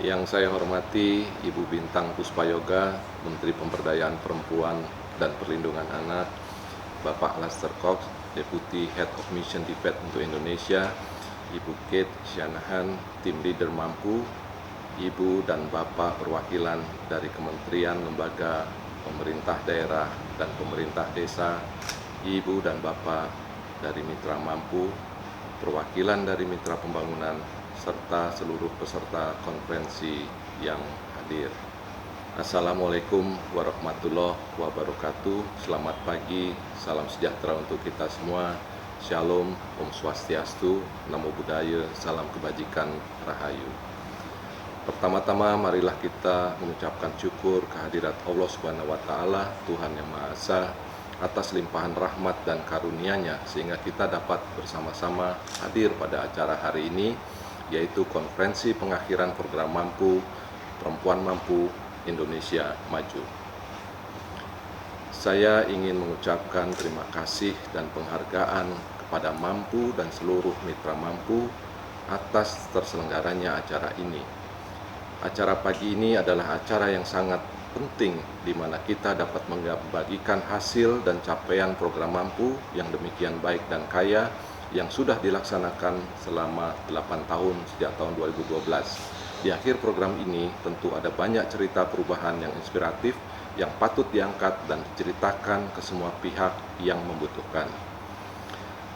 Yang saya hormati Ibu Bintang Puspayoga, Menteri Pemberdayaan Perempuan dan Perlindungan Anak, Bapak Lester Cox, Deputy Head of Mission Debate untuk Indonesia, Ibu Kate Shanahan, Tim Leader Mampu, Ibu dan Bapak perwakilan dari kementerian, lembaga, pemerintah daerah, dan pemerintah desa, Ibu dan Bapak dari Mitra Mampu, perwakilan dari Mitra Pembangunan, serta seluruh peserta konferensi yang hadir. Assalamualaikum warahmatullahi wabarakatuh. Selamat pagi, salam sejahtera untuk kita semua. Shalom, Om Swastiastu, Namo Buddhaya, salam kebajikan, Rahayu. Pertama-tama marilah kita mengucapkan syukur kehadirat Allah Subhanahu wa Ta'ala, Tuhan yang Maha Esa, atas limpahan rahmat dan karunia-Nya sehingga kita dapat bersama-sama hadir pada acara hari ini, yaitu konferensi pengakhiran program Mampu, Perempuan Mampu, Indonesia Maju. Saya ingin mengucapkan terima kasih dan penghargaan kepada Mampu dan seluruh mitra Mampu atas terselenggaranya acara ini. Acara pagi ini adalah acara yang sangat penting di mana kita dapat membagikan hasil dan capaian program Mampu yang demikian baik dan kaya yang sudah dilaksanakan selama 8 tahun sejak tahun 2012. Di akhir program ini tentu ada banyak cerita perubahan yang inspiratif yang patut diangkat dan diceritakan ke semua pihak yang membutuhkan.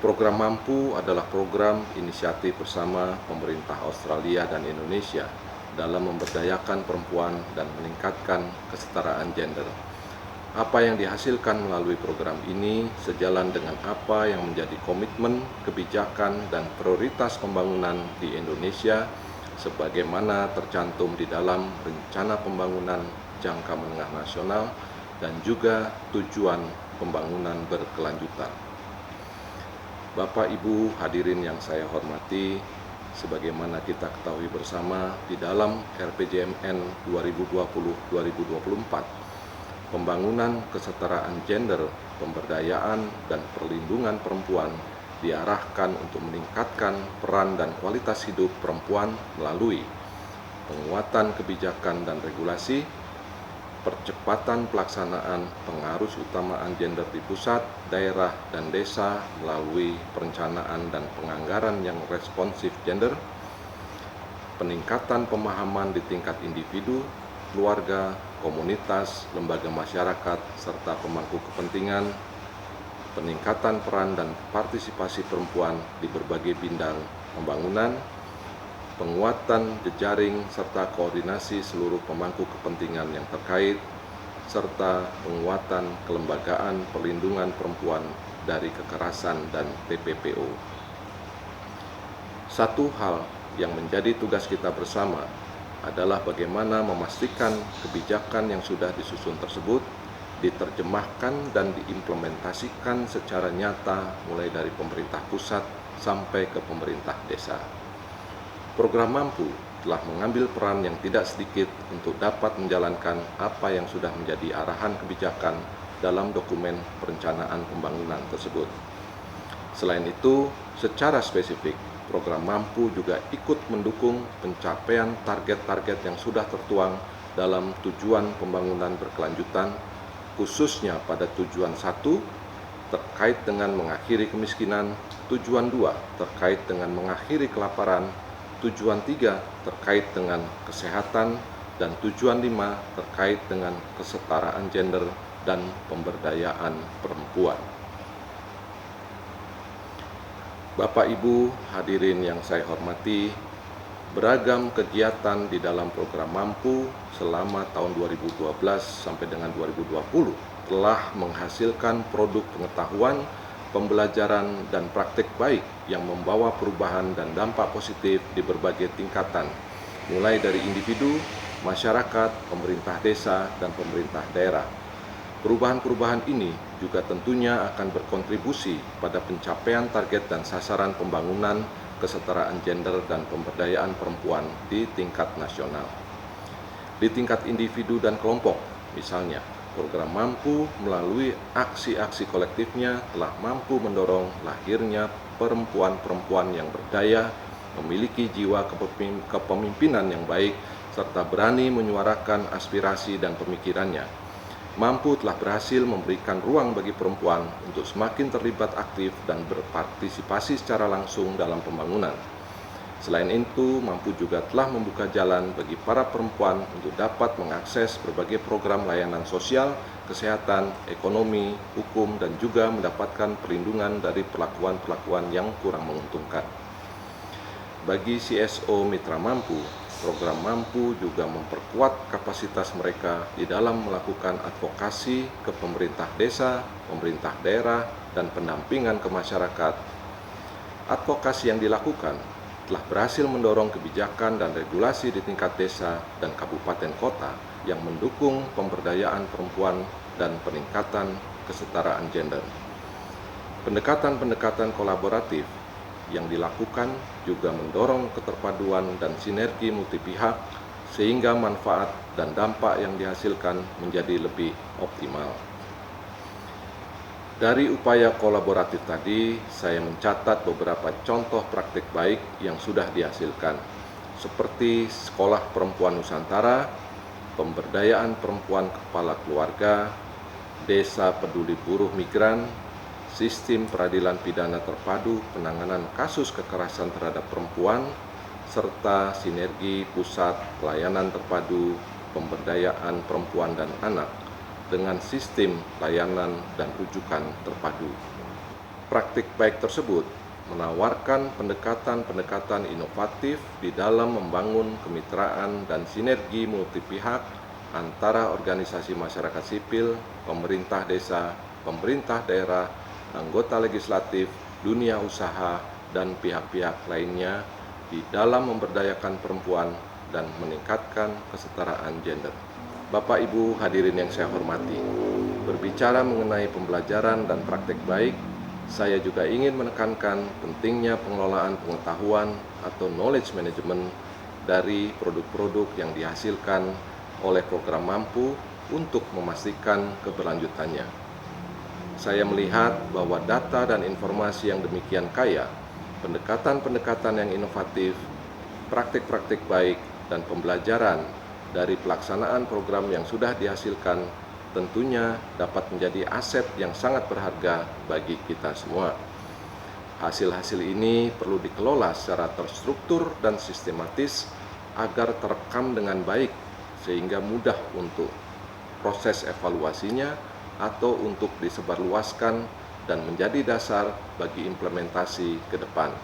Program Mampu adalah program inisiatif bersama pemerintah Australia dan Indonesia dalam memberdayakan perempuan dan meningkatkan kesetaraan gender. Apa yang dihasilkan melalui program ini sejalan dengan apa yang menjadi komitmen, kebijakan, dan prioritas pembangunan di Indonesia sebagaimana tercantum di dalam Rencana Pembangunan Jangka Menengah Nasional dan juga tujuan pembangunan berkelanjutan. Bapak Ibu hadirin yang saya hormati, sebagaimana kita ketahui bersama di dalam RPJMN 2020-2024, pembangunan kesetaraan gender, pemberdayaan, dan perlindungan perempuan diarahkan untuk meningkatkan peran dan kualitas hidup perempuan melalui penguatan kebijakan dan regulasi, percepatan pelaksanaan pengarus utamaan gender di pusat, daerah, dan desa melalui perencanaan dan penganggaran yang responsif gender, peningkatan pemahaman di tingkat individu, keluarga, komunitas, lembaga masyarakat, serta pemangku kepentingan, peningkatan peran dan partisipasi perempuan di berbagai bidang pembangunan, penguatan jejaring serta koordinasi seluruh pemangku kepentingan yang terkait, serta penguatan kelembagaan perlindungan perempuan dari kekerasan dan TPPO. Satu hal yang menjadi tugas kita bersama adalah bagaimana memastikan kebijakan yang sudah disusun tersebut diterjemahkan dan diimplementasikan secara nyata mulai dari pemerintah pusat sampai ke pemerintah desa. Program Mampu telah mengambil peran yang tidak sedikit untuk dapat menjalankan apa yang sudah menjadi arahan kebijakan dalam dokumen perencanaan pembangunan tersebut. Selain itu, secara spesifik, program Mampu juga ikut mendukung pencapaian target-target yang sudah tertuang dalam tujuan pembangunan berkelanjutan, khususnya pada tujuan 1 terkait dengan mengakhiri kemiskinan, tujuan 2 terkait dengan mengakhiri kelaparan, tujuan 3 terkait dengan kesehatan, dan tujuan 5 terkait dengan kesetaraan gender dan pemberdayaan perempuan. Bapak Ibu hadirin yang saya hormati, beragam kegiatan di dalam program Mampu selama tahun 2012 sampai dengan 2020 telah menghasilkan produk pengetahuan, pembelajaran, dan praktik baik yang membawa perubahan dan dampak positif di berbagai tingkatan, mulai dari individu, masyarakat, pemerintah desa, dan pemerintah daerah. Perubahan-perubahan ini juga tentunya akan berkontribusi pada pencapaian target dan sasaran pembangunan kesetaraan gender dan pemberdayaan perempuan di tingkat nasional. Di tingkat individu dan kelompok, misalnya, program Mampu melalui aksi-aksi kolektifnya telah mampu mendorong lahirnya perempuan-perempuan yang berdaya, memiliki jiwa kepemimpinan yang baik, serta berani menyuarakan aspirasi dan pemikirannya. Mampu telah berhasil memberikan ruang bagi perempuan untuk semakin terlibat aktif dan berpartisipasi secara langsung dalam pembangunan. Selain itu, Mampu juga telah membuka jalan bagi para perempuan untuk dapat mengakses berbagai program layanan sosial, kesehatan, ekonomi, hukum, dan juga mendapatkan perlindungan dari perlakuan-perlakuan yang kurang menguntungkan. Bagi CSO Mitra Mampu, program Mampu juga memperkuat kapasitas mereka di dalam melakukan advokasi ke pemerintah desa, pemerintah daerah, dan pendampingan ke masyarakat. Advokasi yang dilakukan telah berhasil mendorong kebijakan dan regulasi di tingkat desa dan kabupaten kota yang mendukung pemberdayaan perempuan dan peningkatan kesetaraan gender. Pendekatan-pendekatan kolaboratif yang dilakukan juga mendorong keterpaduan dan sinergi multi pihak sehingga manfaat dan dampak yang dihasilkan menjadi lebih optimal. Dari upaya kolaboratif tadi, saya mencatat beberapa contoh praktik baik yang sudah dihasilkan, seperti Sekolah Perempuan Nusantara, pemberdayaan perempuan kepala keluarga, Desa Peduli Buruh Migran, Sistem Peradilan Pidana Terpadu penanganan kasus kekerasan terhadap perempuan, serta sinergi pusat pelayanan terpadu pemberdayaan perempuan dan anak dengan sistem layanan dan rujukan terpadu. Praktik baik tersebut menawarkan pendekatan-pendekatan inovatif di dalam membangun kemitraan dan sinergi multi pihak antara organisasi masyarakat sipil, pemerintah desa, pemerintah daerah, anggota legislatif, dunia usaha, dan pihak-pihak lainnya di dalam memberdayakan perempuan dan meningkatkan kesetaraan gender. Bapak Ibu hadirin yang saya hormati, berbicara mengenai pembelajaran dan praktek baik, saya juga ingin menekankan pentingnya pengelolaan pengetahuan atau knowledge management dari produk-produk yang dihasilkan oleh program Mampu untuk memastikan keberlanjutannya. Saya melihat bahwa data dan informasi yang demikian kaya, pendekatan-pendekatan yang inovatif, praktik-praktik baik, dan pembelajaran dari pelaksanaan program yang sudah dihasilkan tentunya dapat menjadi aset yang sangat berharga bagi kita semua. Hasil-hasil ini perlu dikelola secara terstruktur dan sistematis agar terekam dengan baik sehingga mudah untuk proses evaluasinya atau untuk disebarluaskan dan menjadi dasar bagi implementasi ke depan.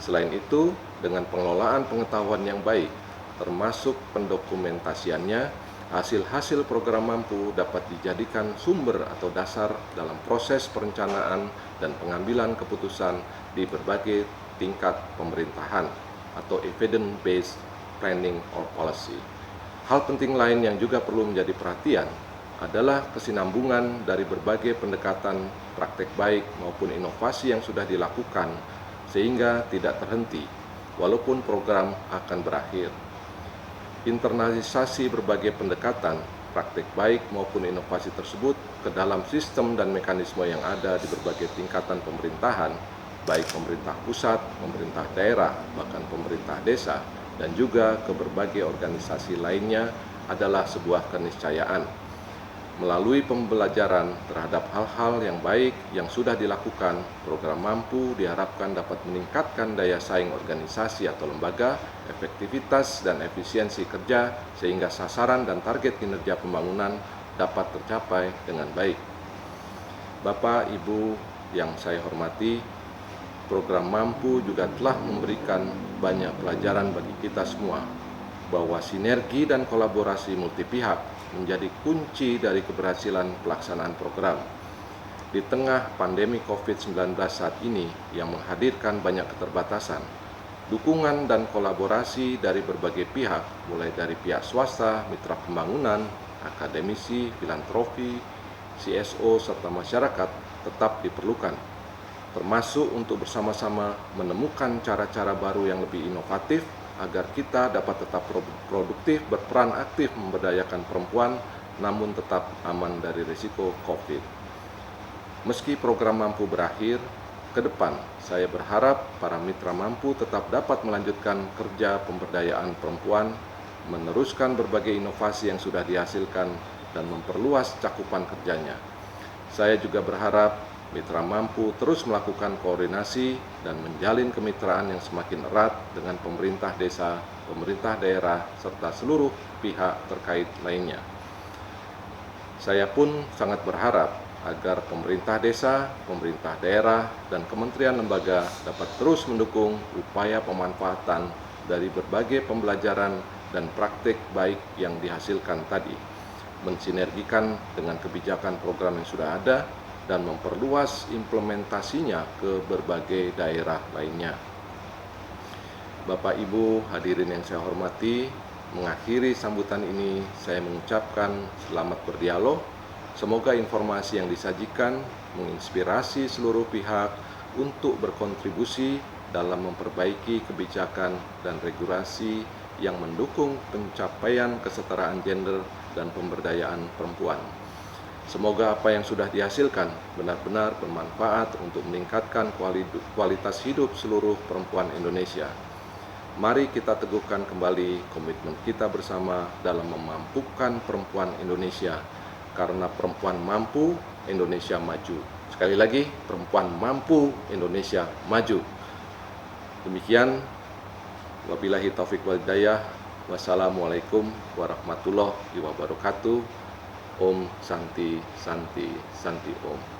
Selain itu, dengan pengelolaan pengetahuan yang baik, termasuk pendokumentasiannya, hasil-hasil program Mampu dapat dijadikan sumber atau dasar dalam proses perencanaan dan pengambilan keputusan di berbagai tingkat pemerintahan atau evidence-based planning or policy. Hal penting lain yang juga perlu menjadi perhatian adalah kesinambungan dari berbagai pendekatan praktek baik maupun inovasi yang sudah dilakukan sehingga tidak terhenti walaupun program akan berakhir. Internalisasi berbagai pendekatan praktek baik maupun inovasi tersebut ke dalam sistem dan mekanisme yang ada di berbagai tingkatan pemerintahan, baik pemerintah pusat, pemerintah daerah, bahkan pemerintah desa, dan juga ke berbagai organisasi lainnya adalah sebuah keniscayaan. Melalui pembelajaran terhadap hal-hal yang baik yang sudah dilakukan, program Mampu diharapkan dapat meningkatkan daya saing organisasi atau lembaga, efektivitas dan efisiensi kerja, sehingga sasaran dan target kinerja pembangunan dapat tercapai dengan baik. Bapak, Ibu yang saya hormati, program Mampu juga telah memberikan banyak pelajaran bagi kita semua, bahwa sinergi dan kolaborasi multi pihak menjadi kunci dari keberhasilan pelaksanaan program. Di tengah pandemi COVID-19 saat ini yang menghadirkan banyak keterbatasan, dukungan dan kolaborasi dari berbagai pihak, mulai dari pihak swasta, mitra pembangunan, akademisi, filantropi, CSO, serta masyarakat tetap diperlukan, termasuk untuk bersama-sama menemukan cara-cara baru yang lebih inovatif agar kita dapat tetap produktif, berperan aktif memberdayakan perempuan, namun tetap aman dari risiko COVID. Meski program Mampu berakhir, ke depan saya berharap para mitra Mampu tetap dapat melanjutkan kerja pemberdayaan perempuan meneruskan berbagai inovasi yang sudah dihasilkan, dan memperluas cakupan kerjanya. Saya juga berharap mitra mampu terus melakukan koordinasi dan menjalin kemitraan yang semakin erat dengan pemerintah desa, pemerintah daerah, serta seluruh pihak terkait lainnya. Saya pun sangat berharap agar pemerintah desa, pemerintah daerah, dan kementerian lembaga dapat terus mendukung upaya pemanfaatan dari berbagai pembelajaran dan praktik baik yang dihasilkan tadi, mensinergikan dengan kebijakan program yang sudah ada, dan memperluas implementasinya ke berbagai daerah lainnya. Bapak Ibu hadirin yang saya hormati, mengakhiri sambutan ini saya mengucapkan selamat berdialog. Semoga informasi yang disajikan menginspirasi seluruh pihak untuk berkontribusi dalam memperbaiki kebijakan dan regulasi yang mendukung pencapaian kesetaraan gender dan pemberdayaan perempuan. Semoga apa yang sudah dihasilkan benar-benar bermanfaat untuk meningkatkan kualitas hidup seluruh perempuan Indonesia. Mari kita teguhkan kembali komitmen kita bersama dalam memampukan perempuan Indonesia, karena perempuan mampu, Indonesia maju. Sekali lagi, perempuan mampu, Indonesia maju. Demikian, wabillahi taufiq wal hidayah. Wassalamualaikum warahmatullahi wabarakatuh. Om Santi Santi Santi Om.